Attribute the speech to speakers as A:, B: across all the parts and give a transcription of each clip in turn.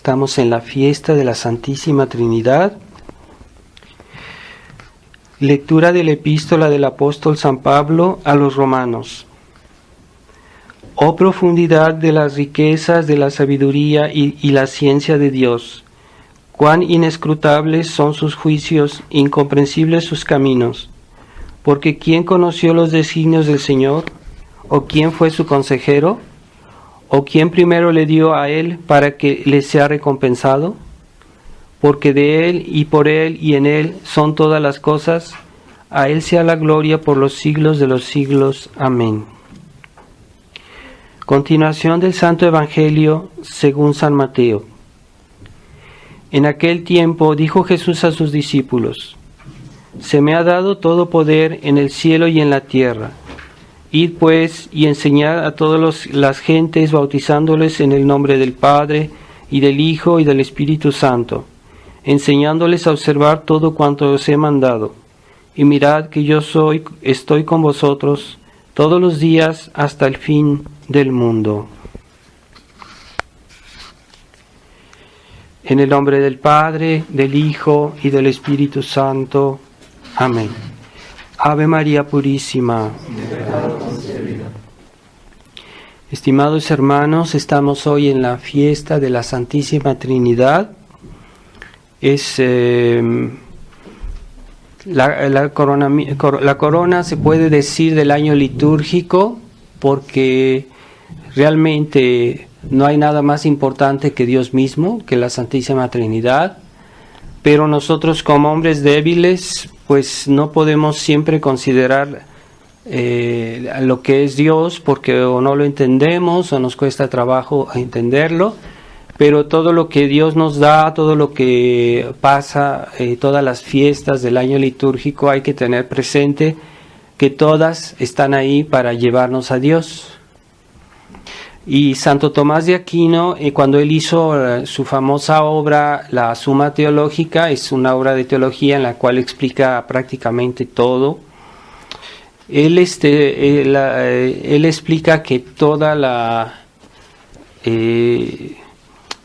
A: Estamos en la fiesta de la Santísima Trinidad. Lectura de la epístola del apóstol San Pablo a los romanos. Oh profundidad de las riquezas de la sabiduría y la ciencia de Dios, cuán inescrutables son sus juicios, incomprensibles sus caminos. Porque ¿quién conoció los designios del Señor? ¿O quién fue su consejero? ¿O quién primero le dio a él para que le sea recompensado? Porque de él y por él y en él son todas las cosas, a él sea la gloria por los siglos de los siglos. Amén. Continuación del Santo Evangelio según San Mateo. En aquel tiempo dijo Jesús a sus discípulos: Se me ha dado todo poder en el cielo y en la tierra. Id pues y enseñad a todas las gentes, bautizándoles en el nombre del Padre, y del Hijo, y del Espíritu Santo, enseñándoles a observar todo cuanto os he mandado. Y mirad que yo estoy con vosotros todos los días hasta el fin del mundo. En el nombre del Padre, del Hijo, y del Espíritu Santo. Amén. Ave María Purísima. Estimados hermanos, estamos hoy en la fiesta de la Santísima Trinidad. Es la corona, se puede decir, del año litúrgico, porque realmente no hay nada más importante que Dios mismo, que la Santísima Trinidad. Pero nosotros, como hombres débiles, pues no podemos siempre considerar lo que es Dios, porque o no lo entendemos o nos cuesta trabajo entenderlo. Pero todo lo que Dios nos da, todo lo que pasa, todas las fiestas del año litúrgico, hay que tener presente que todas están ahí para llevarnos a Dios. Y Santo Tomás de Aquino, cuando él hizo su famosa obra, la Suma Teológica, es una obra de teología en la cual explica prácticamente todo. Él explica que toda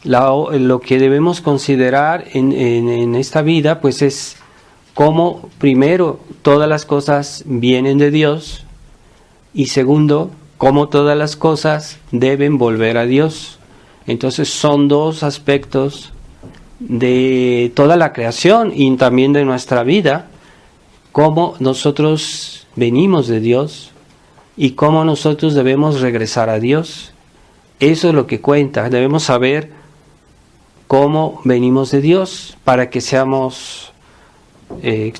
A: lo que debemos considerar en esta vida, pues es cómo, primero, todas las cosas vienen de Dios, y segundo, cómo todas las cosas deben volver a Dios. Entonces son dos aspectos de toda la creación y también de nuestra vida: cómo nosotros venimos de Dios y cómo nosotros debemos regresar a Dios. Eso es lo que cuenta. Debemos saber cómo venimos de Dios para que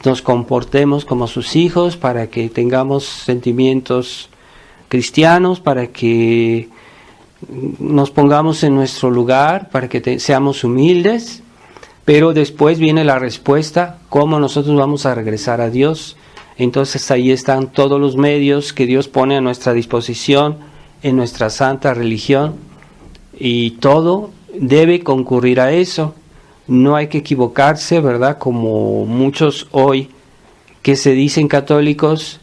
A: nos comportemos como sus hijos, para que tengamos sentimientos cristianos, para que nos pongamos en nuestro lugar, para que seamos humildes. Pero después viene la respuesta: cómo nosotros vamos a regresar a Dios. Entonces ahí están todos los medios que Dios pone a nuestra disposición en nuestra santa religión, y todo debe concurrir a eso. No hay que equivocarse, ¿verdad? Como muchos hoy que se dicen católicos,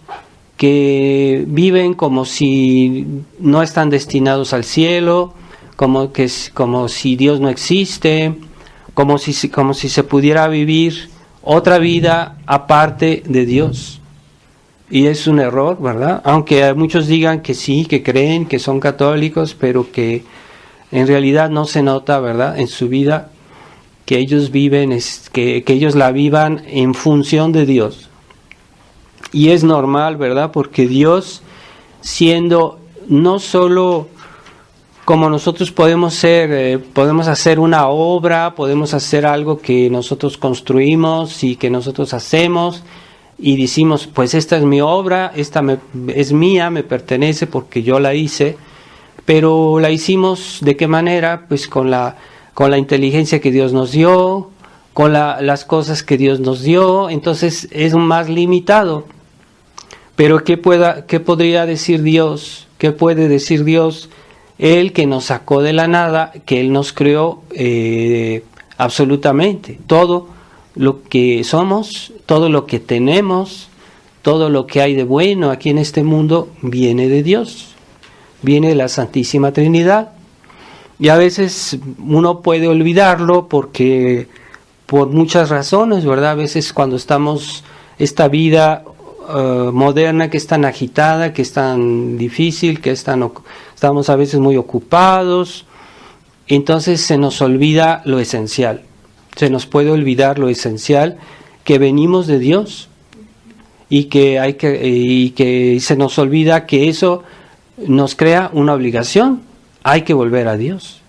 A: que viven como si no están destinados al cielo, como si Dios no existe, como si se pudiera vivir otra vida aparte de Dios. Y es un error, ¿verdad? Aunque muchos digan que sí, que creen, que son católicos, pero que en realidad no se nota, ¿verdad?, en su vida que ellos viven, que ellos la vivan en función de Dios. Y es normal, ¿verdad? Porque Dios, siendo no solo como nosotros podemos hacer una obra, podemos hacer algo que nosotros construimos y que nosotros hacemos y decimos, pues esta es mi obra, es mía, me pertenece porque yo la hice. Pero la hicimos ¿de qué manera? Pues con la inteligencia que Dios nos dio, con las cosas que Dios nos dio. Entonces es más limitado. Pero ¿qué podría decir Dios? ¿Qué puede decir Dios? Él, que nos sacó de la nada, que Él nos creó absolutamente. Todo lo que somos, todo lo que tenemos, todo lo que hay de bueno aquí en este mundo viene de Dios. Viene de la Santísima Trinidad. Y a veces uno puede olvidarlo porque por muchas razones, ¿verdad? A veces cuando estamos, esta vida moderna que es tan agitada, que es tan difícil, estamos a veces muy ocupados, entonces se nos olvida lo esencial. Se nos puede olvidar lo esencial, que venimos de Dios y que se nos olvida que eso nos crea una obligación. Hay que volver a Dios.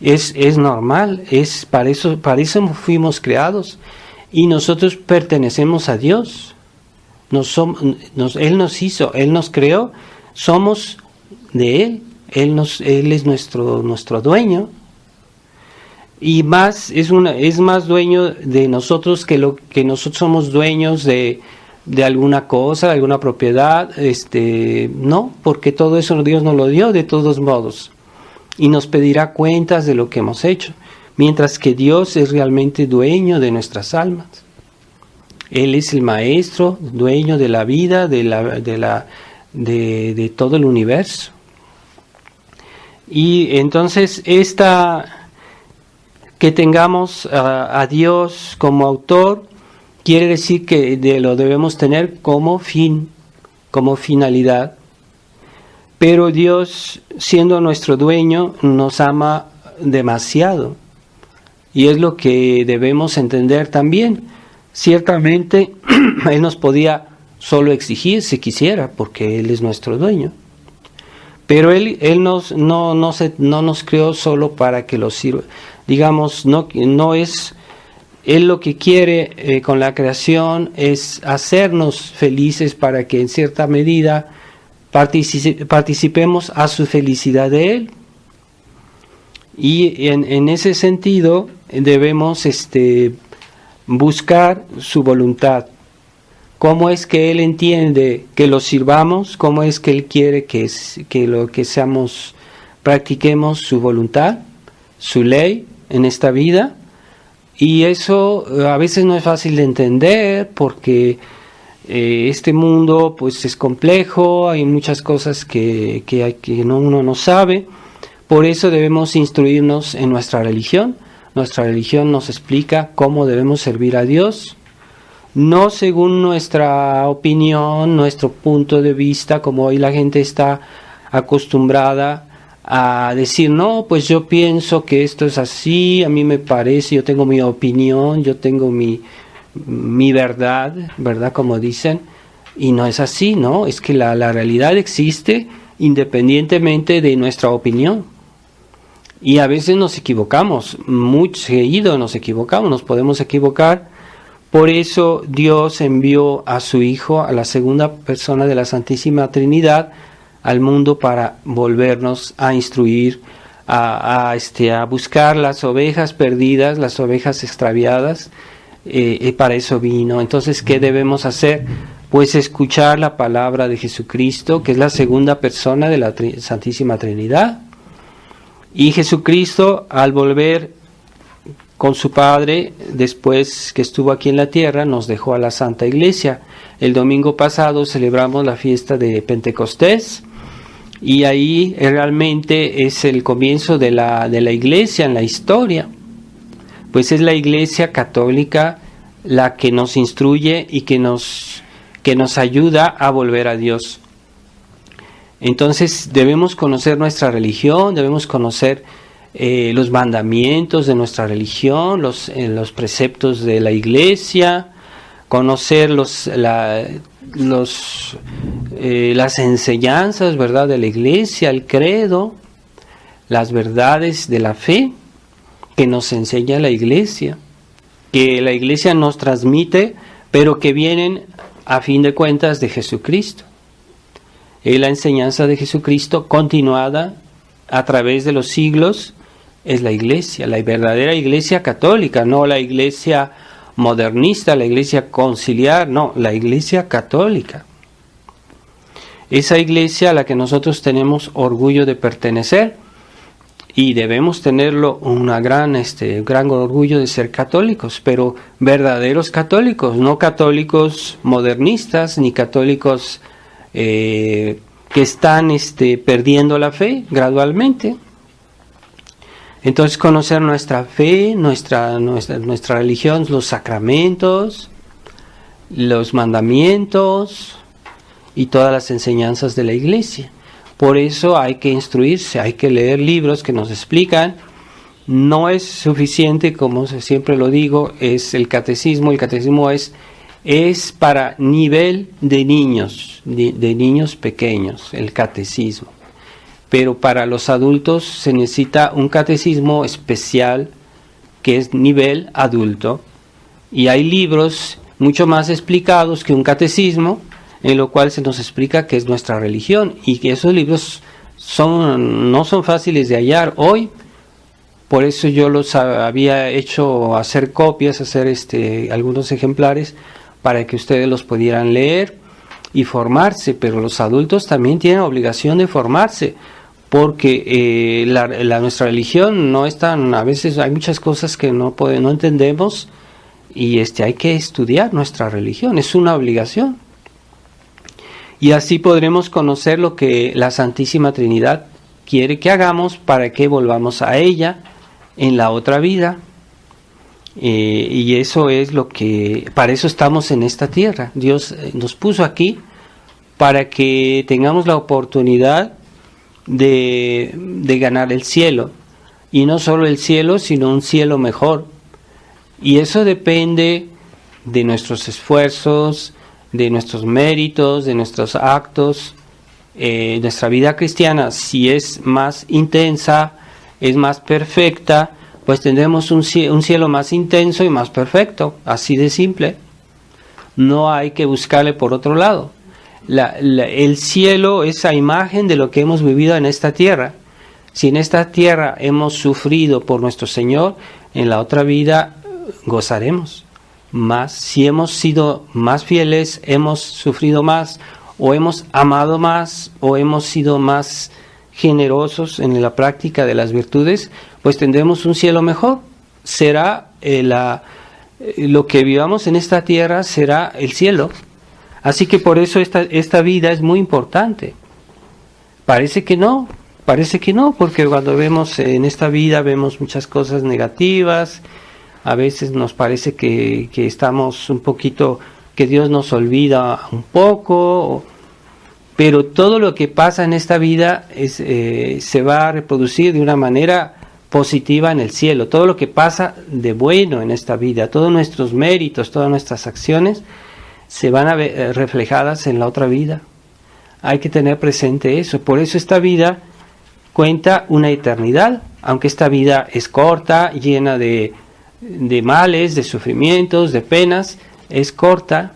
A: Es normal, para eso fuimos creados y nosotros pertenecemos a Dios. Él nos hizo, Él nos creó, somos de Él. Él es nuestro dueño. Y más es más dueño de nosotros que nosotros somos dueños de alguna cosa, de alguna propiedad. No, porque todo eso Dios nos lo dio de todos modos. Y nos pedirá cuentas de lo que hemos hecho. Mientras que Dios es realmente dueño de nuestras almas. Él es el maestro, dueño de la vida, de todo el universo. Y entonces que tengamos a Dios como autor, quiere decir que lo debemos tener como fin, como finalidad. Pero Dios, siendo nuestro dueño, nos ama demasiado. Y es lo que debemos entender también. Ciertamente, Él nos podía solo exigir si quisiera, porque Él es nuestro dueño. Pero Él no nos creó solo para que lo sirva. Digamos, no es... Él lo que quiere con la creación es hacernos felices para que en cierta medida participemos a su felicidad de Él. Y en ese sentido debemos buscar su voluntad. ¿Cómo es que Él entiende que lo sirvamos? ¿Cómo es que Él quiere que practiquemos su voluntad, su ley en esta vida? Y eso a veces no es fácil de entender porque este mundo pues es complejo, hay muchas cosas que uno no sabe. Por eso debemos instruirnos en nuestra religión. Nuestra religión nos explica cómo debemos servir a Dios, no según nuestra opinión, nuestro punto de vista, como hoy la gente está acostumbrada a decir, no, pues yo pienso que esto es así, a mí me parece, yo tengo mi opinión, yo tengo mi verdad, ¿verdad? Como dicen, y no es así, ¿no? Es que la realidad existe independientemente de nuestra opinión. Y a veces nos equivocamos, muy seguido nos equivocamos, nos podemos equivocar. Por eso Dios envió a su Hijo, a la segunda persona de la Santísima Trinidad, al mundo para volvernos a instruir, a buscar las ovejas perdidas, las ovejas extraviadas. Para eso vino. Entonces, ¿qué debemos hacer? Pues escuchar la palabra de Jesucristo, que es la segunda persona de la Santísima Trinidad. Y Jesucristo, al volver con su Padre, después que estuvo aquí en la tierra, nos dejó a la Santa Iglesia. El domingo pasado celebramos la fiesta de Pentecostés, y ahí realmente es el comienzo de la Iglesia en la historia. Pues es la Iglesia católica la que nos instruye y que nos ayuda a volver a Dios. Entonces debemos conocer nuestra religión, debemos conocer los mandamientos de nuestra religión, los preceptos de la Iglesia, conocer las enseñanzas, ¿verdad?, de la Iglesia, el credo, las verdades de la fe que nos enseña la Iglesia, que la Iglesia nos transmite, pero que vienen a fin de cuentas de Jesucristo. Es la enseñanza de Jesucristo continuada a través de los siglos, es la Iglesia, la verdadera Iglesia católica, no la Iglesia modernista, la Iglesia conciliar, no, la Iglesia católica. Esa Iglesia a la que nosotros tenemos orgullo de pertenecer, y debemos tenerlo un gran orgullo de ser católicos, pero verdaderos católicos, no católicos modernistas, ni católicos que están perdiendo la fe gradualmente. Entonces conocer nuestra fe, nuestra religión, los sacramentos, los mandamientos y todas las enseñanzas de la Iglesia. Por eso hay que instruirse, hay que leer libros que nos explican. No es suficiente, como siempre lo digo, es el catecismo. El catecismo es para nivel de niños pequeños, el catecismo. Pero para los adultos se necesita un catecismo especial que es nivel adulto. Y hay libros mucho más explicados que un catecismo, en lo cual se nos explica qué es nuestra religión. Y que esos libros no son fáciles de hallar hoy. Por eso yo los había hecho hacer copias, hacer algunos ejemplares para que ustedes los pudieran leer y formarse. Pero los adultos también tienen obligación de formarse, porque nuestra religión no es tan, a veces hay muchas cosas que no entendemos, y hay que estudiar nuestra religión, es una obligación. Y así podremos conocer lo que la Santísima Trinidad quiere que hagamos para que volvamos a ella en la otra vida. Y eso es para eso estamos en esta tierra. Dios nos puso aquí para que tengamos la oportunidad de ganar el cielo, y no solo el cielo, sino un cielo mejor. Y eso depende de nuestros esfuerzos, de nuestros méritos, de nuestros actos. Nuestra vida cristiana, si es más intensa, es más perfecta, pues tendremos un cielo más intenso y más perfecto, así de simple. No hay que buscarle por otro lado. El cielo es a imagen de lo que hemos vivido en esta tierra. Si en esta tierra hemos sufrido por nuestro Señor, en la otra vida gozaremos más. Si hemos sido más fieles, hemos sufrido más, o hemos amado más, o hemos sido más generosos en la práctica de las virtudes, pues tendremos un cielo mejor. Será lo que vivamos en esta tierra será el cielo. Así que por eso esta vida es muy importante. Parece que no, porque cuando vemos en esta vida vemos muchas cosas negativas. A veces nos parece que estamos un poquito, que Dios nos olvida un poco, pero todo lo que pasa en esta vida se va a reproducir de una manera positiva en el cielo. Todo lo que pasa de bueno en esta vida, todos nuestros méritos, todas nuestras acciones, se van a ver reflejadas en la otra vida. Hay que tener presente eso. Por eso esta vida cuenta una eternidad, aunque esta vida es corta, llena de males, de sufrimientos, de penas, es corta,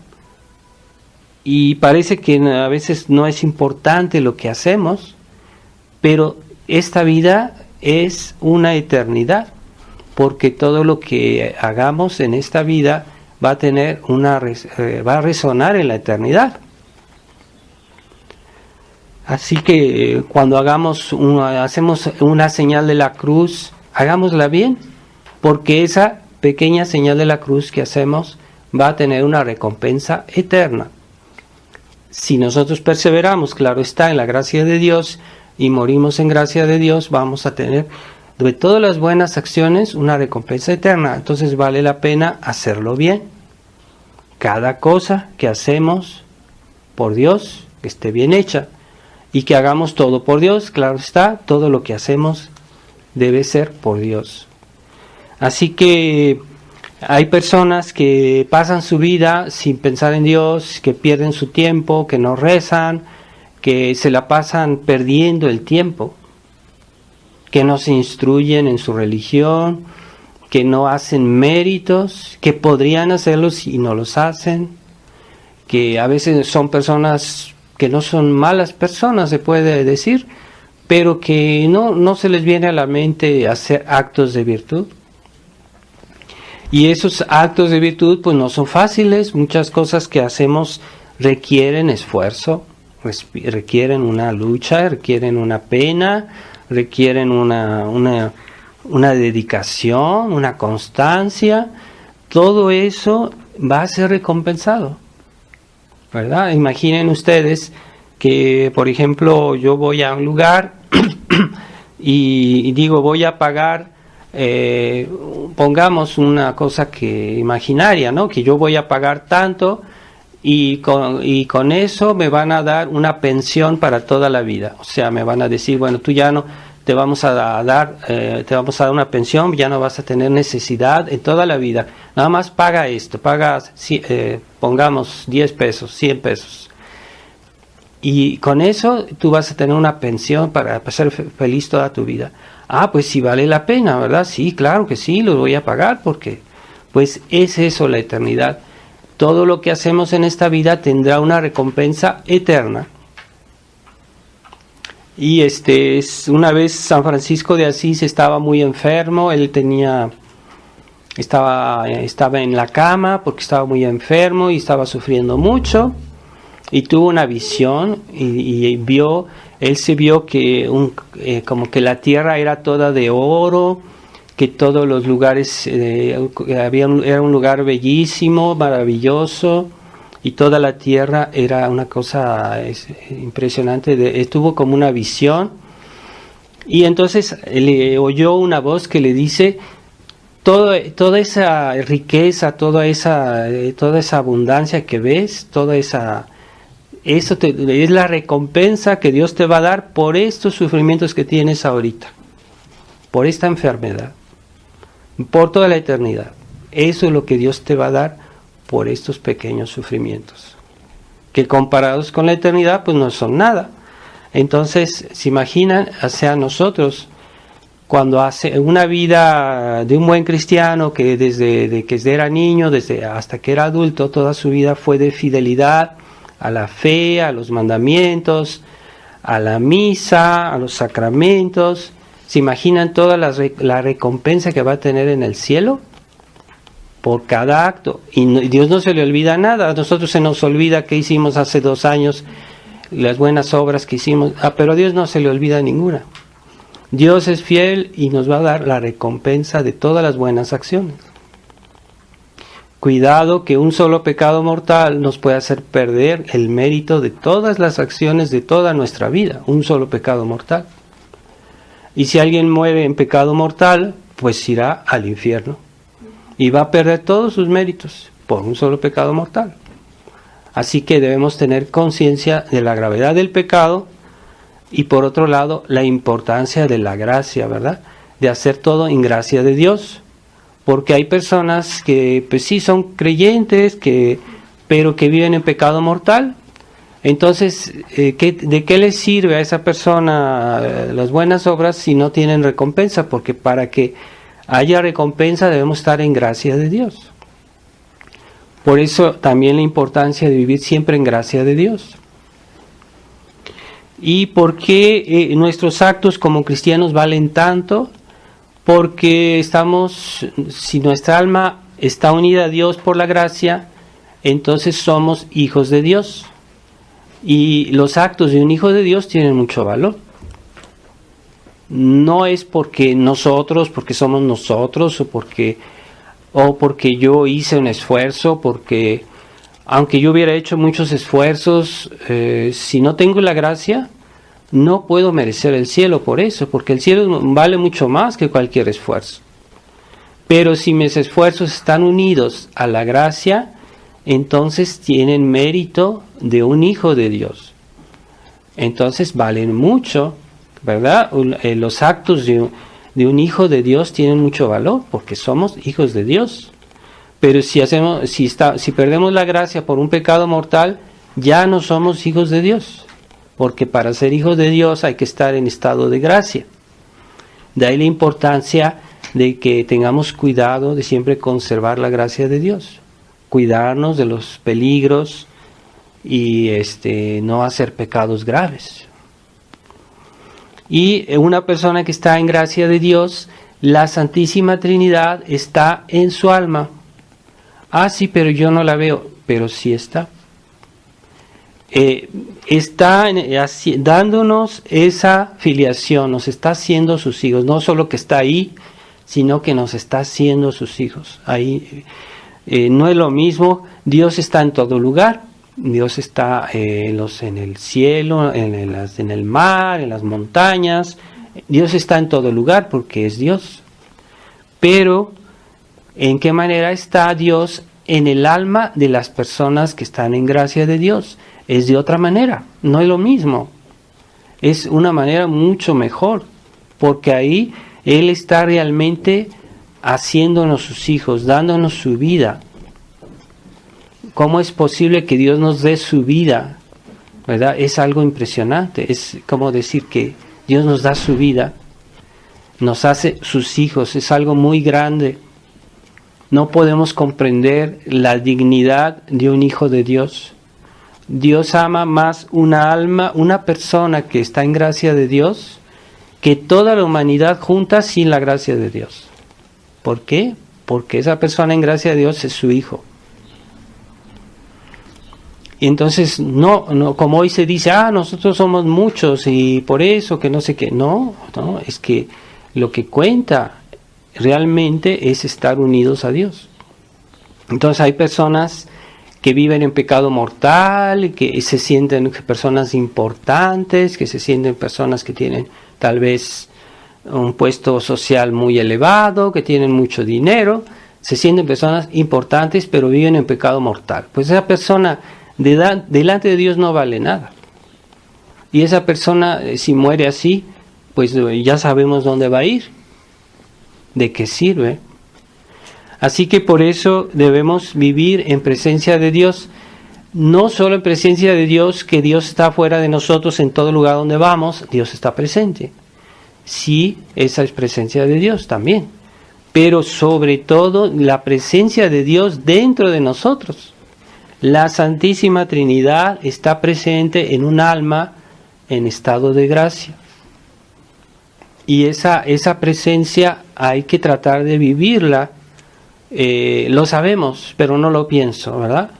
A: y parece que a veces no es importante lo que hacemos, pero esta vida es una eternidad, porque todo lo que hagamos en esta vida va a resonar en la eternidad. Así que cuando hacemos una señal de la cruz, hagámosla bien, porque esa pequeña señal de la cruz que hacemos va a tener una recompensa eterna. Si nosotros perseveramos, claro está, en la gracia de Dios, y morimos en gracia de Dios, vamos a tener de todas las buenas acciones una recompensa eterna. Entonces vale la pena hacerlo bien. Cada cosa que hacemos por Dios, que esté bien hecha, y que hagamos todo por Dios, claro está, todo lo que hacemos debe ser por Dios. Así que hay personas que pasan su vida sin pensar en Dios, que pierden su tiempo, que no rezan, que se la pasan perdiendo el tiempo, que no se instruyen en su religión, que no hacen méritos, que podrían hacerlos y no los hacen, que a veces son personas que no son malas personas, se puede decir, pero que no se les viene a la mente hacer actos de virtud. Y esos actos de virtud pues no son fáciles. Muchas cosas que hacemos requieren esfuerzo, requieren una lucha, requieren una pena, requieren una dedicación, una constancia. Todo eso va a ser recompensado, ¿verdad? Imaginen ustedes que, por ejemplo, yo voy a un lugar y digo, voy a pagar pongamos una cosa que imaginaria, ¿no? Que yo voy a pagar tanto y con eso me van a dar una pensión para toda la vida. O sea, me van a decir, bueno, tú ya no te vamos a dar una pensión, ya no vas a tener necesidad en toda la vida. Nada más paga esto, pongamos 10 pesos, 100 pesos. Y con eso tú vas a tener una pensión para ser feliz toda tu vida. Ah, pues sí vale la pena, ¿verdad? Sí, claro que sí, lo voy a pagar porque pues es eso la eternidad. Todo lo que hacemos en esta vida tendrá una recompensa eterna. Y una vez San Francisco de Asís estaba muy enfermo, él estaba en la cama porque estaba muy enfermo y estaba sufriendo mucho, y tuvo una visión y él se vio que como que la tierra era toda de oro, que todos los lugares era un lugar bellísimo, maravilloso, y toda la tierra era una cosa impresionante. Tuvo como una visión, y entonces le oyó una voz que le dice: toda esa riqueza, toda esa abundancia que ves, eso es la recompensa que Dios te va a dar por estos sufrimientos que tienes ahorita, por esta enfermedad, por toda la eternidad. Eso es lo que Dios te va a dar por estos pequeños sufrimientos, que comparados con la eternidad pues no son nada. Entonces, se imaginan, hacia nosotros, cuando hace una vida de un buen cristiano que desde que era niño, hasta que era adulto, toda su vida fue de fidelidad a la fe, a los mandamientos, a la misa, a los sacramentos. ¿Se imaginan toda la recompensa que va a tener en el cielo por cada acto? Y Dios no se le olvida nada. A nosotros se nos olvida qué hicimos hace 2 años, las buenas obras que hicimos, pero a Dios no se le olvida ninguna. Dios es fiel y nos va a dar la recompensa de todas las buenas acciones. Cuidado, que un solo pecado mortal nos puede hacer perder el mérito de todas las acciones de toda nuestra vida. Un solo pecado mortal. Y si alguien muere en pecado mortal, pues irá al infierno y va a perder todos sus méritos por un solo pecado mortal. Así que debemos tener conciencia de la gravedad del pecado, y por otro lado la importancia de la gracia, ¿verdad? De hacer todo en gracia de Dios. Porque hay personas que pues sí son creyentes, pero que viven en pecado mortal. Entonces, ¿de qué les sirve a esa persona las buenas obras si no tienen recompensa? Porque para que haya recompensa debemos estar en gracia de Dios. Por eso también la importancia de vivir siempre en gracia de Dios. ¿Y por qué nuestros actos como cristianos valen tanto? Porque si nuestra alma está unida a Dios por la gracia, entonces somos hijos de Dios. Y los actos de un hijo de Dios tienen mucho valor. No es porque somos nosotros, o porque yo hice un esfuerzo, porque aunque yo hubiera hecho muchos esfuerzos, si no tengo la gracia, no puedo merecer el cielo por eso, porque el cielo vale mucho más que cualquier esfuerzo. Pero si mis esfuerzos están unidos a la gracia, entonces tienen mérito de un hijo de Dios. Entonces valen mucho, ¿verdad? Los actos de un hijo de Dios tienen mucho valor, porque somos hijos de Dios. Pero si perdemos la gracia por un pecado mortal, ya no somos hijos de Dios. Porque para ser hijos de Dios hay que estar en estado de gracia. De ahí la importancia de que tengamos cuidado de siempre conservar la gracia de Dios. Cuidarnos de los peligros y no hacer pecados graves. Y una persona que está en gracia de Dios, la Santísima Trinidad está en su alma. Ah, sí, pero yo no la veo. Pero sí está. Está dándonos esa filiación, nos está haciendo sus hijos, no solo que está ahí, sino que nos está haciendo sus hijos. Ahí no es lo mismo. Dios está en todo lugar. Dios está en el cielo, en el mar, en las montañas. Dios está en todo lugar porque es Dios. pero ¿en qué manera está Dios en el alma de las personas que están en gracia de Dios? Es de otra manera, no es lo mismo. Es una manera mucho mejor, porque ahí Él está realmente haciéndonos sus hijos, dándonos su vida. ¿Cómo es posible que Dios nos dé su vida? ¿Verdad? Es algo impresionante. Es como decir que Dios nos da su vida, nos hace sus hijos. Es algo muy grande. No podemos comprender la dignidad de un hijo de Dios. Dios ama más una alma, una persona que está en gracia de Dios, que toda la humanidad junta sin la gracia de Dios. ¿Por qué? Porque esa persona en gracia de Dios es su hijo. Y entonces, no, como hoy se dice, nosotros somos muchos y por eso que no sé qué. No, es que lo que cuenta realmente es estar unidos a Dios. Entonces hay personas que viven en pecado mortal, que se sienten personas importantes, que se sienten personas que tienen tal vez un puesto social muy elevado, que tienen mucho dinero, se sienten personas importantes, pero viven en pecado mortal. Pues esa persona delante de Dios no vale nada. Y esa persona, si muere así, pues ya sabemos dónde va a ir, de qué sirve. Así que por eso debemos vivir en presencia de Dios, no solo en presencia de Dios, que Dios está fuera de nosotros en todo lugar donde vamos, Dios está presente. Sí, esa es presencia de Dios también, pero sobre todo la presencia de Dios dentro de nosotros. La Santísima Trinidad está presente en un alma en estado de gracia. Y esa presencia hay que tratar de vivirla. Lo sabemos, pero no lo pienso, ¿verdad?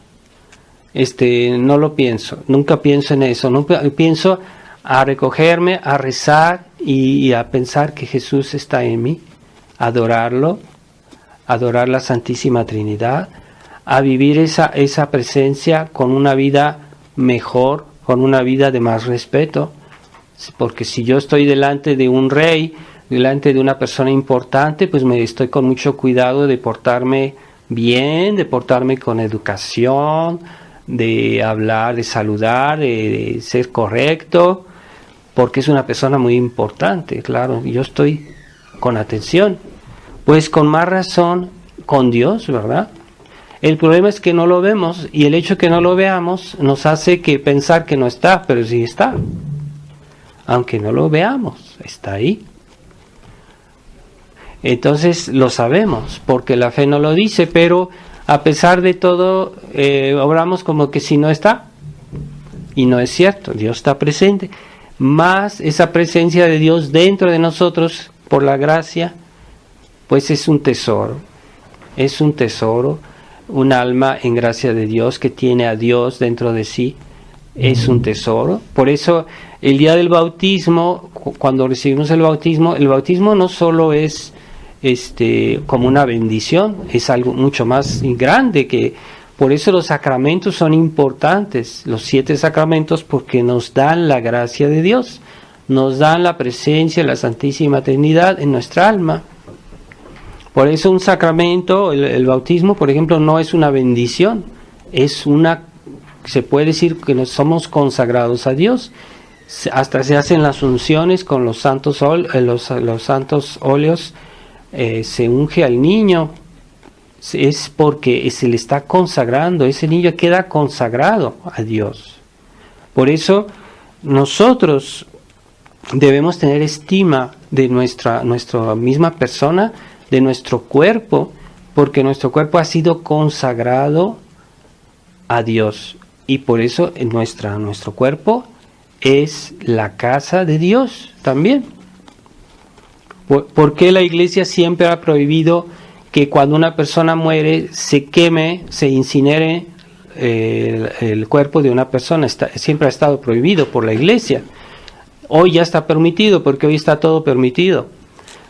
A: No lo pienso, nunca pienso en eso, nunca pienso a recogerme, a rezar y a pensar que Jesús está en mí, adorarlo, adorar la Santísima Trinidad, a vivir esa presencia con una vida mejor, con una vida de más respeto, porque si yo estoy delante de un rey, delante de una persona importante, pues me estoy con mucho cuidado de portarme bien, de portarme con educación, de hablar, de saludar, de ser correcto, porque es una persona muy importante, claro, yo estoy con atención. Pues con más razón con Dios, ¿verdad? El problema es que no lo vemos, y el hecho de que no lo veamos nos hace que pensar que no está, pero sí está. Aunque no lo veamos, está ahí. Entonces lo sabemos, porque la fe no lo dice, pero a pesar de todo, obramos como que si no está. Y no es cierto, Dios está presente. Más esa presencia de Dios dentro de nosotros, por la gracia, pues es un tesoro. Es un tesoro, un alma en gracia de Dios que tiene a Dios dentro de sí. Es un tesoro. Por eso el día del bautismo, cuando recibimos el bautismo no solo es como una bendición, es algo mucho más grande. Que por eso los sacramentos son importantes, los 7 sacramentos, porque nos dan la gracia de Dios, nos dan la presencia de la Santísima Trinidad en nuestra alma. Por eso un sacramento, el bautismo, por ejemplo, no es una bendición, se puede decir que nos somos consagrados a Dios. Hasta se hacen las unciones con los santos óleos, se unge al niño, es porque se le está consagrando, ese niño queda consagrado a Dios. Por eso nosotros debemos tener estima de nuestra misma persona, de nuestro cuerpo, porque nuestro cuerpo ha sido consagrado a Dios, y por eso nuestro cuerpo es la casa de Dios también. ¿Por qué la Iglesia siempre ha prohibido que cuando una persona muere se queme, se incinere el cuerpo de una persona? Siempre ha estado prohibido por la Iglesia. Hoy ya está permitido, porque hoy está todo permitido.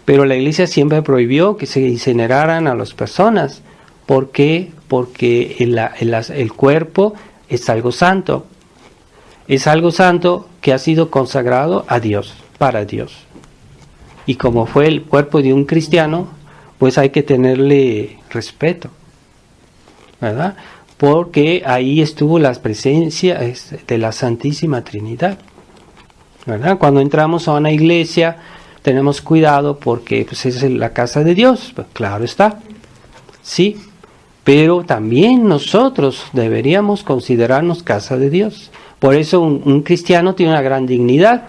A: Pero la Iglesia siempre prohibió que se incineraran a las personas. ¿Por qué? Porque el cuerpo es algo santo. Es algo santo que ha sido consagrado a Dios, para Dios. Y como fue el cuerpo de un cristiano, pues hay que tenerle respeto, ¿verdad? Porque ahí estuvo la presencia de la Santísima Trinidad, ¿verdad? Cuando entramos a una iglesia tenemos cuidado porque pues, es la casa de Dios, pues, claro está, sí, pero también nosotros deberíamos considerarnos casa de Dios. Por eso un cristiano tiene una gran dignidad,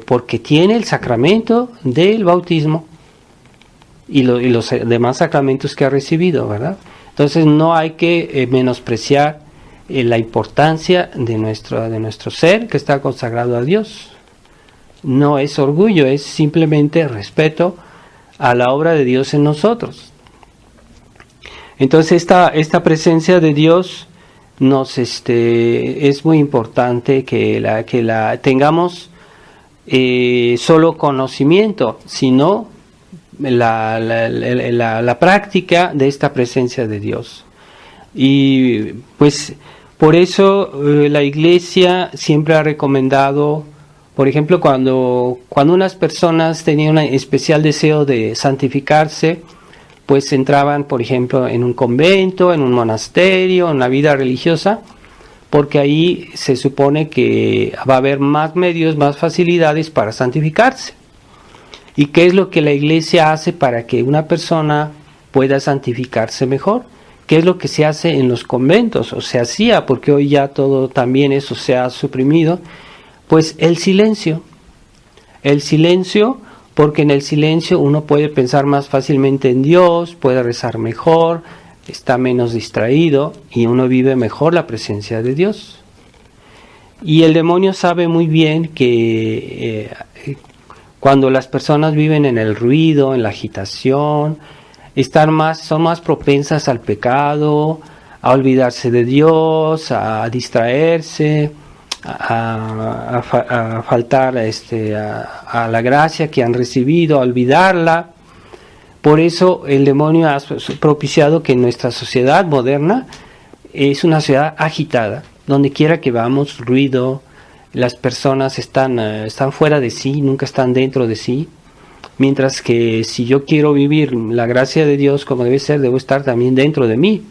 A: porque tiene el sacramento del bautismo y los demás sacramentos que ha recibido, ¿verdad? Entonces no hay que menospreciar la importancia de nuestro ser que está consagrado a Dios. No es orgullo, es simplemente respeto a la obra de Dios en nosotros. Entonces esta presencia de Dios es muy importante que la tengamos solo conocimiento, sino la práctica de esta presencia de Dios. Y pues por eso la Iglesia siempre ha recomendado, por ejemplo, cuando unas personas tenían un especial deseo de santificarse, pues entraban, por ejemplo, en un convento, en un monasterio, en la vida religiosa, porque ahí se supone que va a haber más medios, más facilidades para santificarse. ¿Y qué es lo que la Iglesia hace para que una persona pueda santificarse mejor? ¿Qué es lo que se hace en los conventos? O se hacía, porque hoy ya todo también eso se ha suprimido. Pues el silencio. El silencio, porque en el silencio uno puede pensar más fácilmente en Dios, puede rezar mejor, está menos distraído y uno vive mejor la presencia de Dios. Y el demonio sabe muy bien que cuando las personas viven en el ruido, en la agitación, son más propensas al pecado, a olvidarse de Dios, a distraerse, a faltar a la gracia que han recibido, a olvidarla. Por eso el demonio ha propiciado que nuestra sociedad moderna es una sociedad agitada, donde quiera que vamos, ruido, las personas están fuera de sí, nunca están dentro de sí, mientras que si yo quiero vivir la gracia de Dios como debe ser, debo estar también dentro de mí.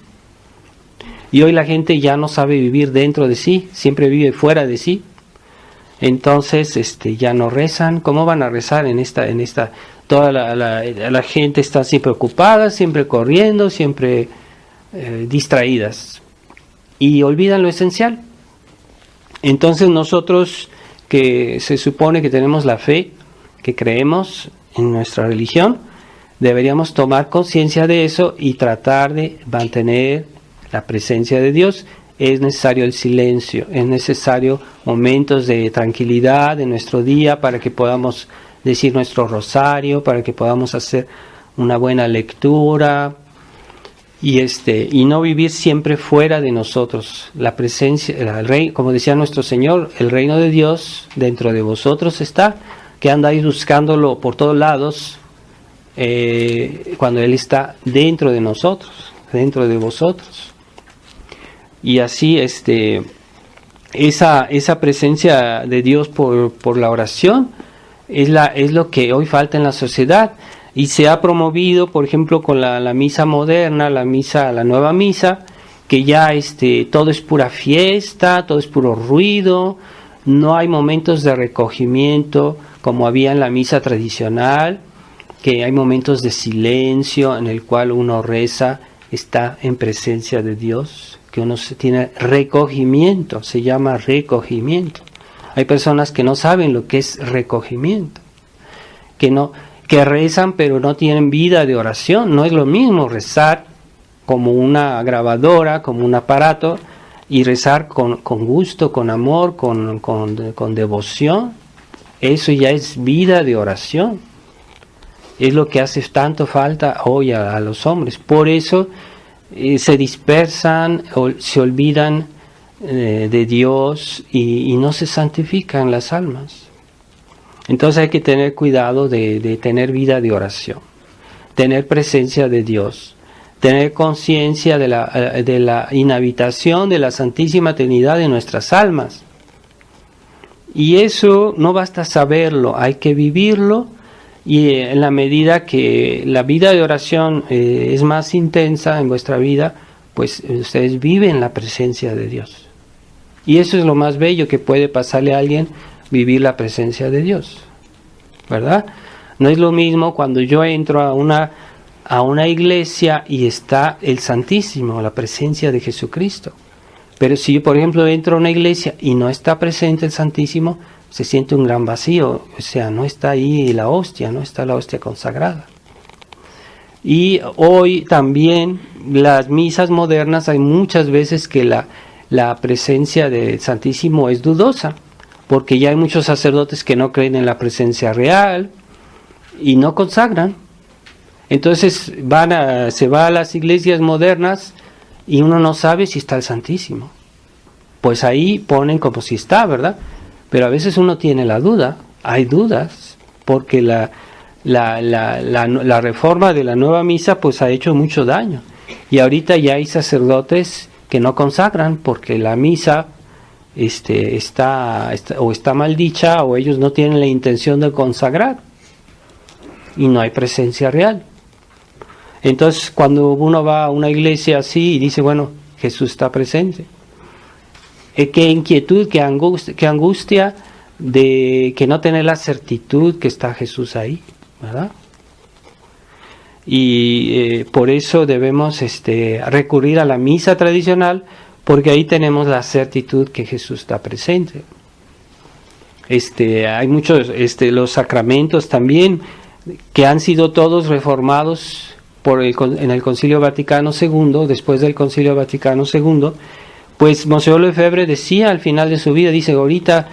A: Y hoy la gente ya no sabe vivir dentro de sí, siempre vive fuera de sí. Entonces ya no rezan. ¿Cómo van a rezar en esta? Toda la gente está siempre ocupada, siempre corriendo, siempre distraídas. Y olvidan lo esencial. Entonces nosotros, que se supone que tenemos la fe, que creemos en nuestra religión, deberíamos tomar conciencia de eso y tratar de mantener la presencia de Dios. Es necesario el silencio, es necesario momentos de tranquilidad en nuestro día para que podamos decir nuestro rosario, para que podamos hacer una buena lectura y no vivir siempre fuera de nosotros. La presencia, el rey, como decía nuestro Señor, el reino de Dios dentro de vosotros está, que andáis buscándolo por todos lados, cuando Él está dentro de nosotros, dentro de vosotros. Y así esa presencia de Dios por la oración es lo que hoy falta en la sociedad, y se ha promovido, por ejemplo, con la misa moderna, la nueva misa, que ya todo es pura fiesta, todo es puro ruido, no hay momentos de recogimiento como había en la misa tradicional, que hay momentos de silencio en el cual uno reza, está en presencia de Dios, que uno tiene recogimiento, se llama recogimiento. Hay personas que no saben lo que es recogimiento, que rezan pero no tienen vida de oración. No es lo mismo rezar como una grabadora, como un aparato, y rezar con gusto, con amor, con devoción. Eso ya es vida de oración. Es lo que hace tanto falta hoy a los hombres. Por eso se dispersan, se olvidan de Dios y no se santifican las almas. Entonces hay que tener cuidado de tener vida de oración, tener presencia de Dios, tener conciencia de la inhabitación de la Santísima Trinidad en nuestras almas. Y eso no basta saberlo, hay que vivirlo Y en la medida que la vida de oración es más intensa en vuestra vida, pues ustedes viven la presencia de Dios. Y eso es lo más bello que puede pasarle a alguien, vivir la presencia de Dios, ¿verdad? No es lo mismo cuando yo entro a una iglesia y está el Santísimo, la presencia de Jesucristo. Pero si yo, por ejemplo, entro a una iglesia y no está presente el Santísimo, se siente un gran vacío, o sea, no está ahí la hostia, no está la hostia consagrada. Y hoy también las misas modernas hay muchas veces que la presencia del Santísimo es dudosa, porque ya hay muchos sacerdotes que no creen en la presencia real y no consagran. Entonces se va a las iglesias modernas y uno no sabe si está el Santísimo. Pues ahí ponen como si está, ¿verdad? Pero a veces uno tiene la duda, hay dudas, porque la reforma de la nueva misa pues ha hecho mucho daño. Y ahorita ya hay sacerdotes que no consagran porque la misa está mal dicha, o ellos no tienen la intención de consagrar y no hay presencia real. Entonces cuando uno va a una iglesia así y dice, bueno, Jesús está presente, qué inquietud, qué angustia de que no tener la certitud que está Jesús ahí, ¿verdad? Y por eso debemos recurrir a la misa tradicional, porque ahí tenemos la certitud que Jesús está presente. Hay muchos, los sacramentos también, que han sido todos reformados en el Concilio Vaticano II, después del Concilio Vaticano II. Pues Monseñor Lefebvre decía al final de su vida, dice, ahorita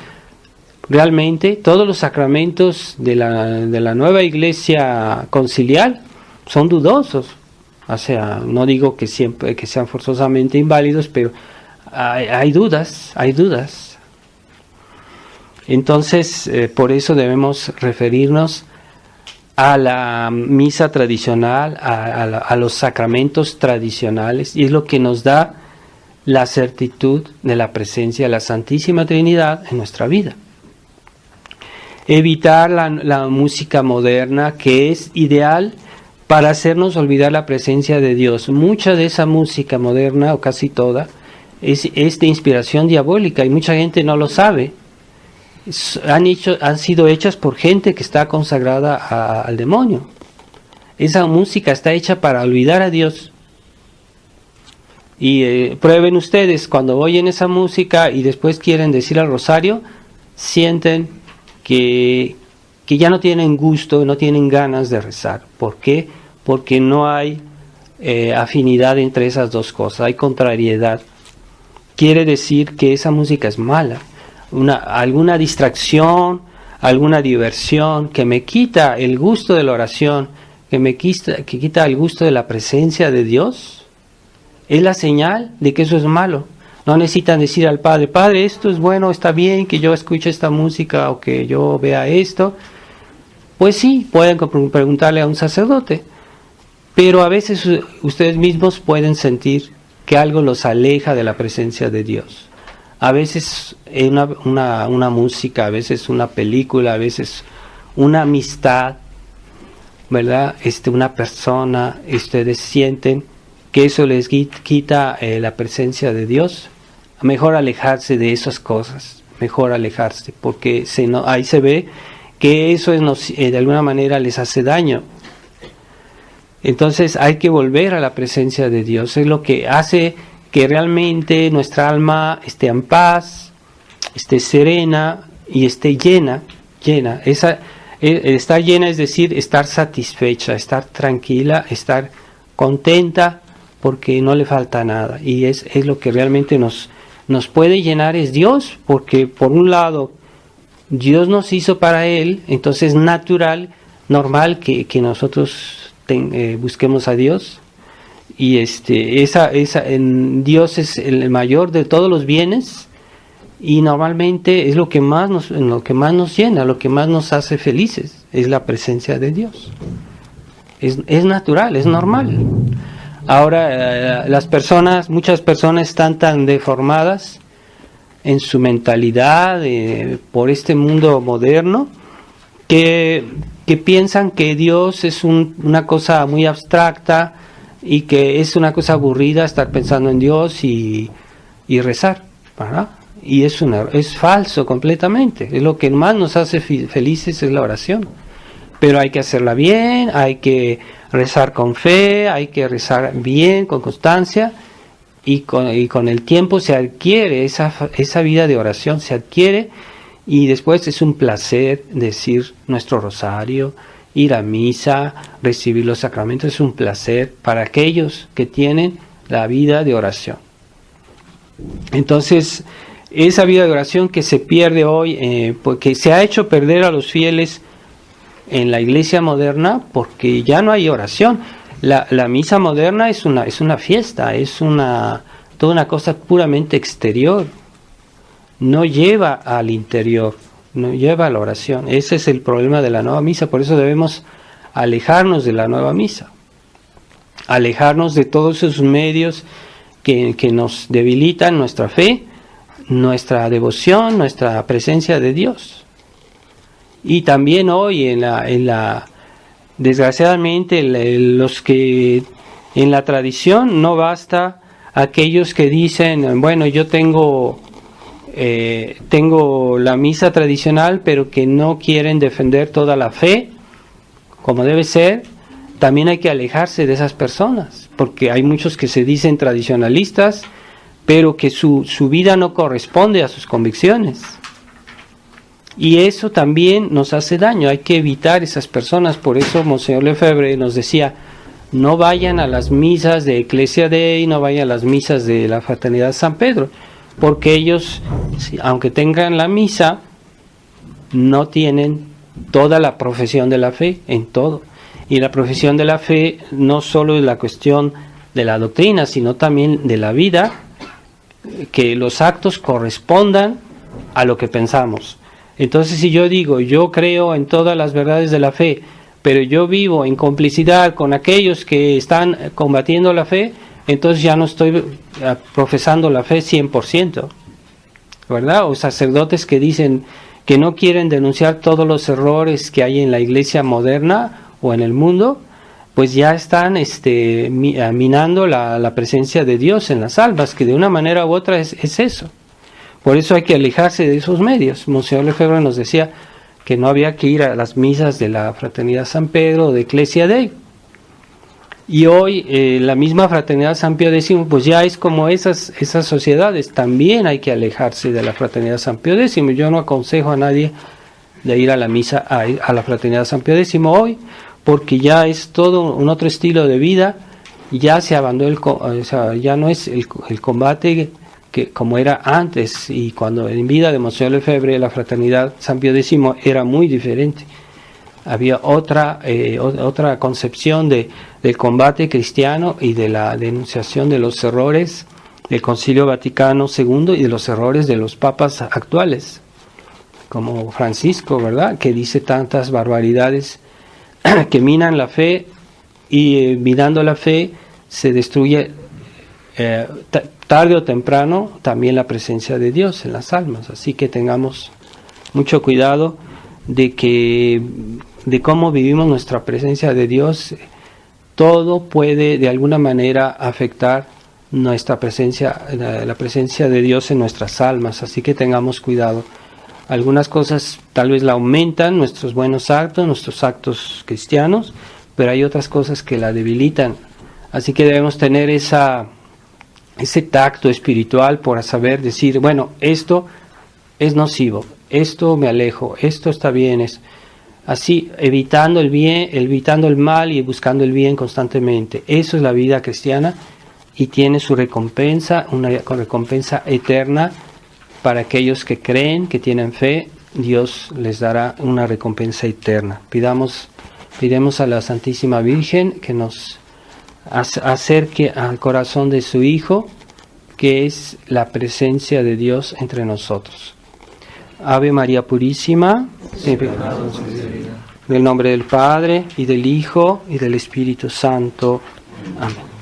A: realmente todos los sacramentos de la nueva iglesia conciliar son dudosos. O sea, no digo que siempre que sean forzosamente inválidos, pero hay dudas. Entonces, por eso debemos referirnos a la misa tradicional, a los sacramentos tradicionales, y es lo que nos da la certitud de la presencia de la Santísima Trinidad en nuestra vida. Evitar la música moderna, que es ideal para hacernos olvidar la presencia de Dios. Mucha de esa música moderna, o casi toda, es de inspiración diabólica y mucha gente no lo sabe. Han sido hechas por gente que está consagrada al demonio. Esa música está hecha para olvidar a Dios. Y prueben ustedes, cuando oyen esa música y después quieren decir el rosario, sienten que ya no tienen gusto, no tienen ganas de rezar. ¿Por qué? Porque no hay afinidad entre esas dos cosas, hay contrariedad. Quiere decir que esa música es mala. Alguna distracción, alguna diversión que me quita el gusto de la oración, que quita el gusto de la presencia de Dios, es la señal de que eso es malo. No necesitan decir al Padre, Padre, esto es bueno, está bien que yo escuche esta música o que yo vea esto. Pues sí, pueden preguntarle a un sacerdote, pero a veces ustedes mismos pueden sentir que algo los aleja de la presencia de Dios. A veces una música, a veces una película, a veces una amistad, ¿verdad? Una persona, ustedes sienten que eso les quita la presencia de Dios. Mejor alejarse de esas cosas, mejor alejarse, porque ahí se ve que eso de alguna manera les hace daño. Entonces hay que volver a la presencia de Dios, es lo que hace que realmente nuestra alma esté en paz, esté serena y esté llena. Estar llena es decir, estar satisfecha, estar tranquila, estar contenta, porque no le falta nada. Y es lo que realmente nos puede llenar, es Dios, porque por un lado Dios nos hizo para Él, entonces es normal que nosotros busquemos a Dios. Y Dios es el mayor de todos los bienes, y normalmente es lo que más nos llena, lo que más nos hace felices, es la presencia de Dios. Es natural, es normal. Ahora muchas personas están tan deformadas en su mentalidad por este mundo moderno, que que piensan que Dios es una cosa muy abstracta y que es una cosa aburrida estar pensando en Dios y rezar, ¿verdad? Y es falso completamente. Es lo que más nos hace felices es la oración. Pero hay que hacerla bien, hay que rezar con fe, hay que rezar bien, con constancia, y con el tiempo se adquiere esa vida de oración, se adquiere, y después es un placer decir nuestro rosario, ir a misa, recibir los sacramentos, es un placer para aquellos que tienen la vida de oración. Entonces, esa vida de oración que se pierde hoy, porque se ha hecho perder a los fieles en la iglesia moderna, porque ya no hay oración. La misa moderna es una fiesta, es toda una cosa puramente exterior, no lleva al interior, no lleva a la oración. Ese es el problema de la nueva misa, por eso debemos alejarnos de la nueva misa, alejarnos de todos esos medios que nos debilitan nuestra fe, nuestra devoción, nuestra presencia de Dios. Y también hoy desgraciadamente los que en la tradición no basta aquellos que dicen, bueno, yo tengo la misa tradicional, pero que no quieren defender toda la fe como debe ser. También hay que alejarse de esas personas, porque hay muchos que se dicen tradicionalistas, pero que su vida no corresponde a sus convicciones. Y eso también nos hace daño, hay que evitar esas personas. Por eso Monseñor Lefebvre nos decía, no vayan a las misas de Ecclesia Dei, no vayan a las misas de la Fraternidad San Pedro, porque ellos, aunque tengan la misa, no tienen toda la profesión de la fe en todo. Y la profesión de la fe no solo es la cuestión de la doctrina, sino también de la vida, que los actos correspondan a lo que pensamos. Entonces, si yo digo, yo creo en todas las verdades de la fe, pero yo vivo en complicidad con aquellos que están combatiendo la fe, entonces ya no estoy profesando la fe 100%, ¿verdad? O sacerdotes que dicen que no quieren denunciar todos los errores que hay en la iglesia moderna o en el mundo, pues ya están minando la presencia de Dios en las almas, que de una manera u otra es eso. Por eso hay que alejarse de esos medios. Monseñor Lefebvre nos decía que no había que ir a las misas de la Fraternidad San Pedro o de Ecclesia Dei. Y hoy la misma Fraternidad San Pío X, pues ya es como esas sociedades. También hay que alejarse de la Fraternidad San Pío X. Yo no aconsejo a nadie de ir a la misa a la Fraternidad San Pío X hoy, porque ya es todo un otro estilo de vida. Ya se abandonó ya no es el combate que como era antes, y cuando en vida de Monseñor Lefebvre la Fraternidad San Pío X era muy diferente. Había otra concepción del combate cristiano y de la denunciación de los errores del Concilio Vaticano II y de los errores de los papas actuales, como Francisco, ¿verdad?, que dice tantas barbaridades que minan la fe, y minando la fe se destruye tarde o temprano también la presencia de Dios en las almas. Así que tengamos mucho cuidado de cómo vivimos nuestra presencia de Dios. Todo puede de alguna manera afectar nuestra presencia, la presencia de Dios en nuestras almas, así que tengamos cuidado. Algunas cosas tal vez la aumentan, nuestros buenos actos, nuestros actos cristianos, pero hay otras cosas que la debilitan. Así que debemos tener ese tacto espiritual por saber decir, bueno, esto es nocivo, esto me alejo, esto está bien, así, evitando el bien, evitando el mal y buscando el bien constantemente. Eso es la vida cristiana, y tiene su recompensa, una recompensa eterna para aquellos que creen, que tienen fe. Dios les dará una recompensa eterna. Pidamos a la Santísima Virgen que nos acerque al corazón de su Hijo, que es la presencia de Dios entre nosotros. Ave María Purísima, siempre en el nombre del Padre, y del Hijo, y del Espíritu Santo. Amén.